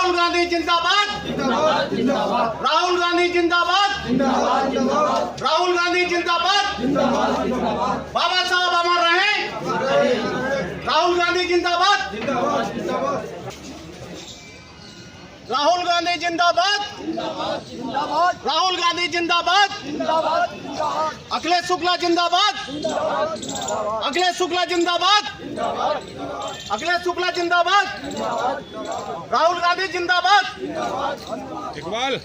राहुल गांधी जिंदाबाद, जिंदाबाद जिंदाबाद। राहुल गांधी जिंदाबाद, जिंदाबाद जिंदाबाद। राहुल गांधी जिंदाबाद, जिंदाबाद जिंदाबाद। बाबा साहब अमर रहे। राहुल गांधी जिंदाबाद, जिंदाबाद जिंदाबाद। राहुल गांधी जिंदाबाद, जिंदाबाद जिंदाबाद। राहुल गांधी जिंदाबाद, जिंदाबाद जिंदाबाद। अखिलेश शुक्ला जिंदाबाद, जिंदाबाद जिंदाबाद। अखिलेश शुक्ला जिंदाबाद, जिंदाबाद जिंदाबाद। अखिलेश शुक्ला जिंदाबाद, जिंदाबाद जिंदाबाद। राहुल गांधी जिंदाबाद, जिंदाबाद। इकबाल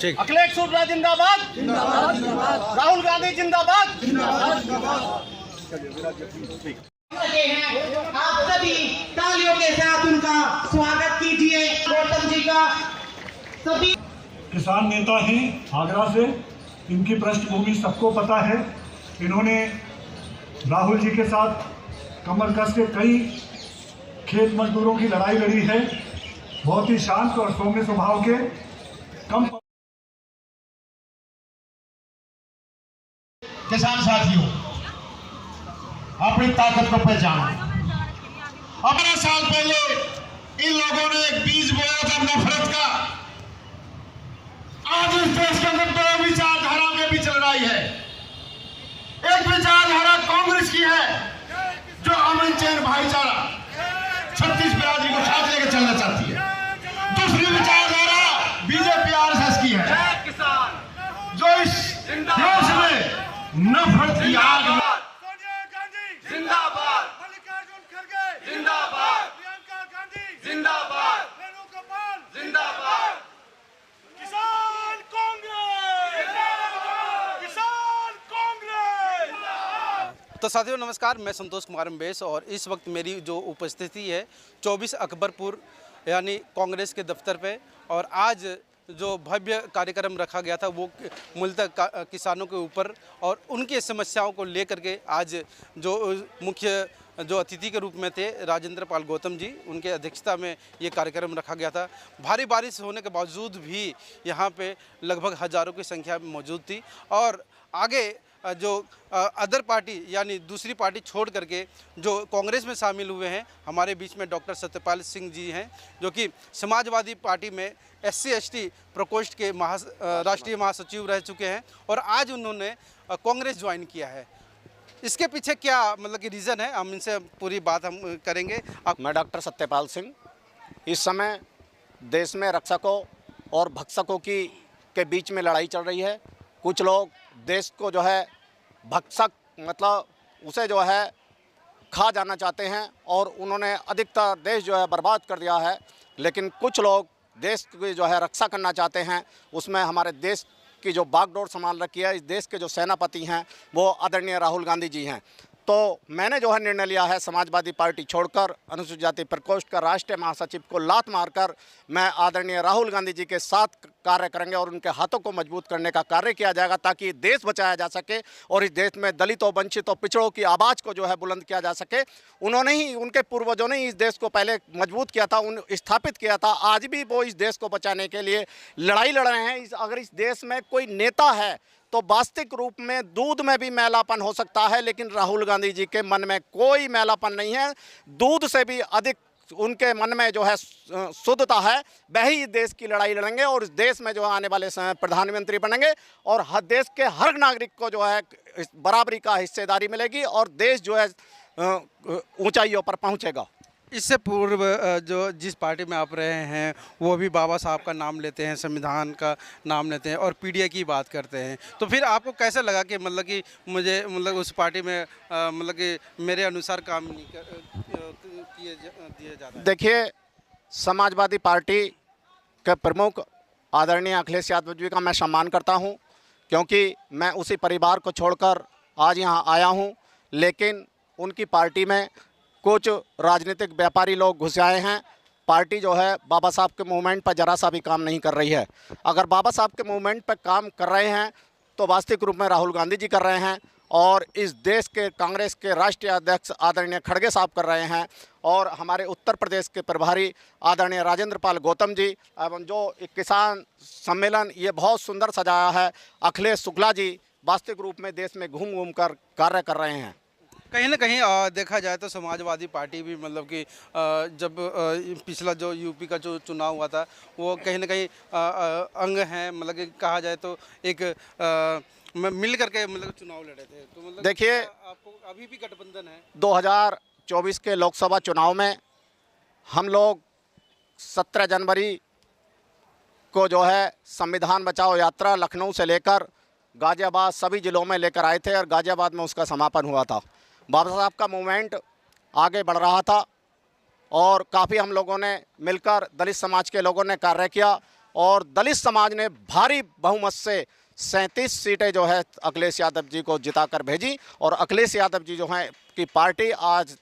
ठीक। अखिलेश शुक्ला जिंदाबाद, जिंदाबाद जिंदाबाद। राहुल गांधी जिंदाबाद, जिंदाबाद जिंदाबाद। आप सभी तालियों के साथ उनका स्वागत कीजिए। गौतम जी का सभी किसान नेता हैं आगरा से, इनकी पृष्ठभूमि सबको पता है। इन्होंने राहुल जी के साथ कमर कस के कई खेत मजदूरों की लड़ाई लड़ी है। बहुत ही शांत और सौम्य स्वभाव के कम। किसान साथियों, अपनी ताकत को पहचानो। 18 साल पहले इन लोगों ने एक बीज बोया था नफरत का। आज इस देश के अंदर दो विचारधारा के बीच लड़ाई है। एक विचारधारा कांग्रेस की है जो अमन चैन भाईचारा 36 बिरादरी को साथ लेकर चलना चाहती है। दूसरी विचारधारा बीजेपी आरएसएस की है जो इस देश में नफरत की आग में जिंदाबाद, मल्लिकार्जुन खड़गे जिंदाबाद, प्रियंका गांधी जिंदाबाद, वेणुगोपाल जिंदाबाद, किसान कांग्रेस जिंदाबाद, किसान कांग्रेस। तो साथियों नमस्कार, मैं संतोष कुमार अम्बेश और इस वक्त मेरी जो उपस्थिति है 24 अकबरपुर यानी कांग्रेस के दफ्तर पे। और आज जो भव्य कार्यक्रम रखा गया था वो मूलतः किसानों के ऊपर और उनकी समस्याओं को लेकर के आज जो मुख्य जो अतिथि के रूप में थे राजेंद्र पाल गौतम जी, उनके अध्यक्षता में ये कार्यक्रम रखा गया था। भारी बारिश होने के बावजूद भी यहाँ पे लगभग हज़ारों की संख्या में मौजूद थी। और आगे जो अदर पार्टी यानी दूसरी पार्टी छोड़ करके जो कांग्रेस में शामिल हुए हैं, हमारे बीच में डॉक्टर सत्यपाल सिंह जी हैं जो कि समाजवादी पार्टी में SC/ST प्रकोष्ठ के राष्ट्रीय महासचिव रह चुके हैं और आज उन्होंने कांग्रेस ज्वाइन किया है। इसके पीछे क्या मतलब कि रीज़न है, हम इनसे पूरी बात हम करेंगे। मैं डॉक्टर सत्यपाल सिंह। इस समय देश में रक्षकों और भक्षकों के बीच में लड़ाई चल रही है। कुछ लोग देश को जो है भक्षक मतलब उसे जो है खा जाना चाहते हैं और उन्होंने अधिकतर देश जो है बर्बाद कर दिया है। लेकिन कुछ लोग देश की जो है रक्षा करना चाहते हैं। उसमें हमारे देश की जो बागडोर संभाल रखी है, इस देश के जो सेनापति हैं वो आदरणीय राहुल गांधी जी हैं। तो मैंने जो है निर्णय लिया है समाजवादी पार्टी छोड़कर अनुसूचित जाति प्रकोष्ठ का राष्ट्रीय महासचिव को लात मारकर मैं आदरणीय राहुल गांधी जी के साथ कार्य करेंगे और उनके हाथों को मजबूत करने का कार्य किया जाएगा ताकि देश बचाया जा सके और इस देश में दलितों, वंचितों, पिछड़ों की आवाज़ को जो है बुलंद किया जा सके। उन्होंने ही, उनके पूर्वजों ने ही इस देश को पहले मजबूत किया था, स्थापित किया था। आज भी वो इस देश को बचाने के लिए लड़ाई लड़ रहे हैं। अगर इस देश में कोई नेता है तो वास्तविक रूप में दूध में भी मैलापन हो सकता है, लेकिन राहुल गांधी जी के मन में कोई मैलापन नहीं है। दूध से भी अधिक उनके मन में जो है शुद्धता है। वही देश की लड़ाई लड़ेंगे और इस देश में जो आने वाले समय प्रधानमंत्री बनेंगे और हर देश के हर नागरिक को जो है बराबरी का हिस्सेदारी मिलेगी और देश जो है ऊंचाइयों पर पहुंचेगा। इससे पूर्व जो जिस पार्टी में आप रहे हैं वो भी बाबा साहब का नाम लेते हैं, संविधान का नाम लेते हैं और PDA की बात करते हैं। तो फिर आपको कैसा लगा कि मतलब कि मुझे मतलब उस पार्टी में मतलब कि मेरे अनुसार काम नहीं दिया जाता है? देखिए, समाजवादी पार्टी के प्रमुख आदरणीय अखिलेश यादव जी का मैं सम्मान करता हूं क्योंकि मैं उसी परिवार को छोड़कर आज यहां आया हूं। लेकिन उनकी पार्टी में कुछ राजनीतिक व्यापारी लोग घुस आए हैं। पार्टी जो है बाबा साहब के मूवमेंट पर ज़रा सा भी काम नहीं कर रही है। अगर बाबा साहब के मूवमेंट पर काम कर रहे हैं तो वास्तविक रूप में राहुल गांधी जी कर रहे हैं और इस देश के कांग्रेस के राष्ट्रीय अध्यक्ष आदरणीय खड़गे साहब कर रहे हैं और हमारे उत्तर प्रदेश के प्रभारी आदरणीय राजेंद्र पाल गौतम जी एवं जो एक किसान सम्मेलन ये बहुत सुंदर सजाया है, अखिलेश शुक्ला जी वास्तविक रूप में देश में घूम घूम कर कार्य कर रहे हैं। कहीं ना कहीं देखा जाए तो समाजवादी पार्टी भी मतलब कि जब पिछला जो यूपी का जो चुनाव हुआ था वो कहीं ना कहीं अंग है, मतलब कि कहा जाए तो एक मिल करके मतलब चुनाव लड़े थे। तो मतलब देखिए, आपको अभी भी गठबंधन है। 2024 के लोकसभा चुनाव में हम लोग 17 जनवरी को जो है संविधान बचाओ यात्रा लखनऊ से लेकर गाज़ियाबाद सभी ज़िलों में लेकर आए थे और गाज़ियाबाद में उसका समापन हुआ था। बाबा साहब का मूवमेंट आगे बढ़ रहा था और काफ़ी हम लोगों ने मिलकर दलित समाज के लोगों ने कार्य किया और दलित समाज ने भारी बहुमत से 37 सीटें जो है अखिलेश यादव जी को जिताकर भेजी और अखिलेश यादव जी जो हैं की पार्टी आज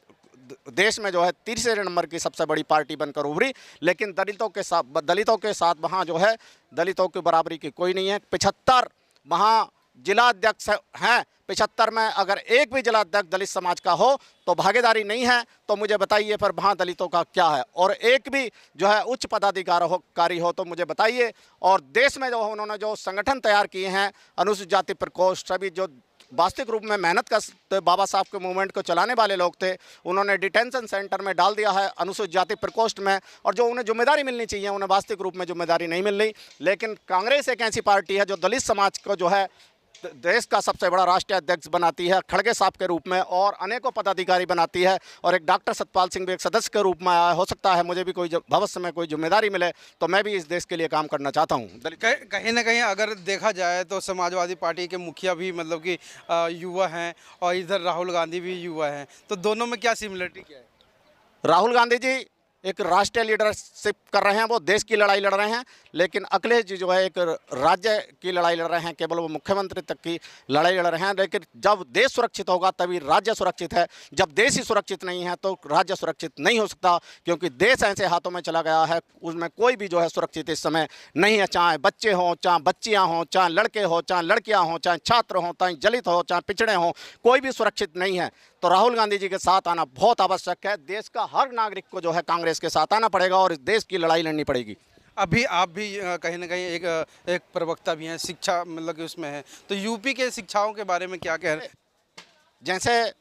देश में जो है तीसरे नंबर की सबसे बड़ी पार्टी बनकर उभरी। लेकिन दलितों के साथ वहाँ जो है दलितों की बराबरी की कोई नहीं है। 75 वहाँ जिला अध्यक्ष हैं, 75 में अगर एक भी जिला अध्यक्ष दलित समाज का हो तो भागीदारी नहीं है। तो मुझे बताइए फिर वहाँ दलितों का क्या है। और एक भी जो है उच्च पदाधिकारी हो तो मुझे बताइए। और देश में जो उन्होंने जो संगठन तैयार किए हैं अनुसूचित जाति प्रकोष्ठ, सभी जो वास्तविक रूप में मेहनत कर बाबा साहब के मूवमेंट को चलाने वाले लोग थे, उन्होंने डिटेंशन सेंटर में डाल दिया है अनुसूचित जाति प्रकोष्ठ में। और जो उन्हें जिम्मेदारी मिलनी चाहिए उन्हें वास्तविक रूप में जिम्मेदारी नहीं मिल रही। लेकिन कांग्रेस एक ऐसी पार्टी है जो दलित समाज को जो है देश का सबसे बड़ा राष्ट्रीय अध्यक्ष बनाती है खड़गे साहब के रूप में और अनेकों पदाधिकारी बनाती है। और एक डॉक्टर सतपाल सिंह भी एक सदस्य के रूप में आया। हो सकता है मुझे भी कोई भविष्य में कोई जिम्मेदारी मिले तो मैं भी इस देश के लिए काम करना चाहता हूँ। कहीं ना कहीं अगर देखा जाए तो समाजवादी पार्टी के मुखिया भी मतलब कि युवा हैं और इधर राहुल गांधी भी युवा हैं, तो दोनों में क्या सिमिलरिटी क्या है? राहुल गांधी जी एक राष्ट्रीय लीडरशिप कर रहे हैं, वो देश की लड़ाई लड़ रहे हैं। लेकिन अखिलेश जी जो है एक राज्य की लड़ाई लड़ रहे हैं, केवल वो मुख्यमंत्री तक की लड़ाई लड़ रहे हैं। लेकिन जब देश सुरक्षित होगा तभी राज्य सुरक्षित है। जब देश ही सुरक्षित नहीं है तो राज्य सुरक्षित नहीं हो सकता, क्योंकि देश ऐसे हाथों में चला गया है उसमें कोई भी जो है सुरक्षित इस समय नहीं है। चाहे बच्चे हों, चाहे बच्चियाँ हों, चाहे लड़के हों, चाहे लड़कियाँ हों, चाहे छात्र हों, चाहे दलित हो, चाहे पिछड़े हों, कोई भी सुरक्षित नहीं है। तो राहुल गांधी जी के साथ आना बहुत आवश्यक है। देश का हर नागरिक को जो है कांग्रेस के साथ आना पड़ेगा और इस देश की लड़ाई लड़नी पड़ेगी। अभी आप भी कहीं ना कहीं एक प्रवक्ता भी हैं, शिक्षा मतलब कि उसमें है, तो यूपी के शिक्षाओं के बारे में क्या कह रहे हैं? जैसे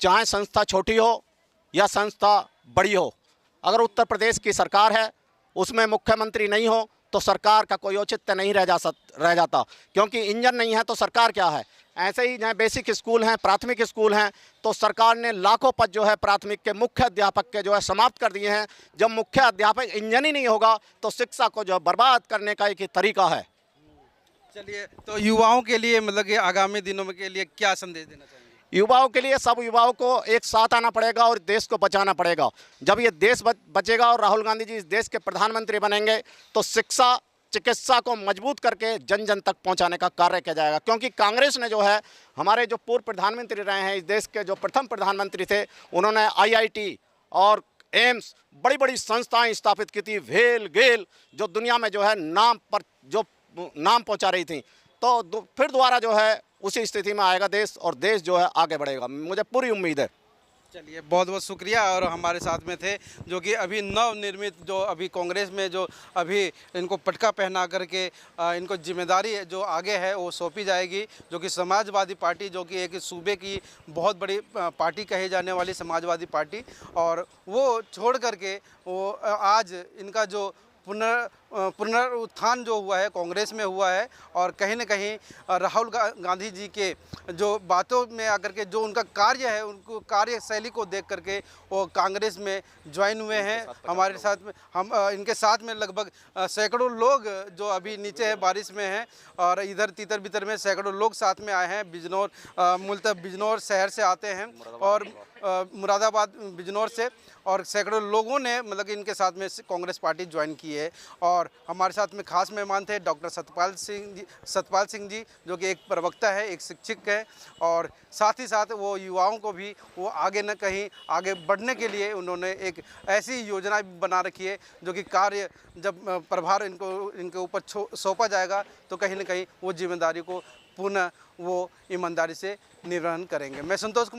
चाहे संस्था छोटी हो या संस्था बड़ी हो, अगर उत्तर प्रदेश की सरकार है उसमें मुख्यमंत्री नहीं हो तो सरकार का कोई औचित्य नहीं रह जाता, क्योंकि इंजन नहीं है तो सरकार क्या है। ऐसे ही जहाँ बेसिक स्कूल हैं, प्राथमिक स्कूल हैं, तो सरकार ने लाखों पद जो है प्राथमिक के मुख्य अध्यापक के जो है समाप्त कर दिए हैं। जब मुख्य अध्यापक इंजन ही नहीं होगा तो शिक्षा को जो बर्बाद करने का एक ही तरीका है। चलिए, तो युवाओं के लिए मतलब कि आगामी दिनों में के लिए क्या संदेश देना चाहिए? युवाओं के लिए सब युवाओं को एक साथ आना पड़ेगा और देश को बचाना पड़ेगा। जब ये देश बचेगा और राहुल गांधी जी इस देश के प्रधानमंत्री बनेंगे तो शिक्षा चिकित्सा को मजबूत करके जन जन तक पहुंचाने का कार्य किया जाएगा। क्योंकि कांग्रेस ने जो है हमारे जो पूर्व प्रधानमंत्री रहे हैं, इस देश के जो प्रथम प्रधानमंत्री थे, उन्होंने IIT और एम्स बड़ी बड़ी संस्थाएं स्थापित की थी, भेल गेल, जो दुनिया में जो है नाम पहुंचा रही थी। तो फिर दोबारा जो है उसी स्थिति में आएगा देश और देश जो है आगे बढ़ेगा, मुझे पूरी उम्मीद है। चलिए, बहुत बहुत शुक्रिया। और हमारे साथ में थे जो कि अभी नवनिर्मित जो अभी कांग्रेस में जो अभी इनको पटका पहना करके इनको जिम्मेदारी जो आगे है वो सौंपी जाएगी, जो कि समाजवादी पार्टी, जो कि एक सूबे की बहुत बड़ी पार्टी कही जाने वाली समाजवादी पार्टी, और वो छोड़ करके वो आज इनका जो पुनरुत्थान जो हुआ है कांग्रेस में हुआ है। और कहीं न कहीं राहुल गांधी जी के जो बातों में आकर के जो उनका कार्य है, उनको कार्यशैली को देख करके वो कांग्रेस में ज्वाइन हुए हैं। हमारे साथ में हम इनके साथ में लगभग सैकड़ों लोग जो अभी नीचे है बारिश में हैं, और इधर तितर बितर में सैकड़ों लोग साथ में आए हैं। बिजनौर मूलतः बिजनौर शहर से आते हैं और मुरादाबाद बिजनौर से, और सैकड़ों लोगों ने मतलब कि इनके साथ में कांग्रेस पार्टी ज्वाइन की है। और हमारे साथ में खास मेहमान थे डॉक्टर सतपाल सिंह जी, जो कि एक प्रवक्ता है, एक शिक्षक है, और साथ ही साथ वो युवाओं को भी वो आगे न कहीं आगे बढ़ने के लिए उन्होंने एक ऐसी योजना बना रखी है, जो कि कार्य जब प्रभार इनके ऊपर सौंपा जाएगा तो कहीं न कहीं वो जिम्मेदारी को पुनः वो ईमानदारी से निर्वहन करेंगे। मैं संतोष कुमार।